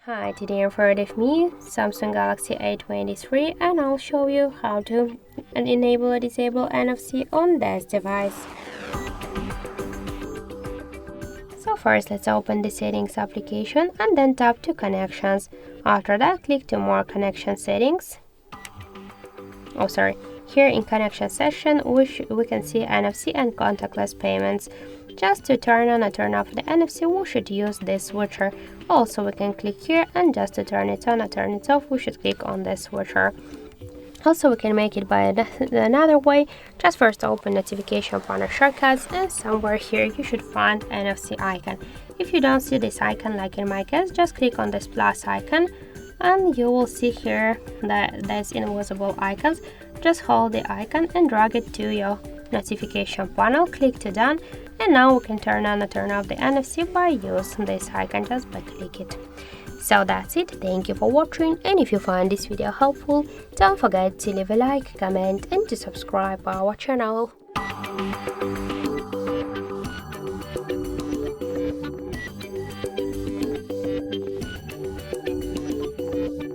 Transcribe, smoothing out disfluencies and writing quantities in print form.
Hi, today in front of me Samsung Galaxy A23 and I'll show you how to enable or disable NFC on this device. So first let's open the settings application and then tap to connections. After that click to more connection settings. Here in connection section we can see NFC and contactless payments. Just to turn on or turn off the NFC, we should use this switcher. Also, we can click here, and just to turn it on or turn it off, we should click on this switcher. Also, we can make it by another way. Just first open notification panel shortcuts, and somewhere here you should find NFC icon. If you don't see this icon, like in my case, just click on this plus icon, and you will see here that there's invisible icons. Just hold the icon and drag it to your notification panel. Click to done. And now we can turn on or turn off the NFC by using this icon, just by click it. So that's it. Thank you for watching, and if you find this video helpful, don't forget to leave a like, comment and to subscribe our channel.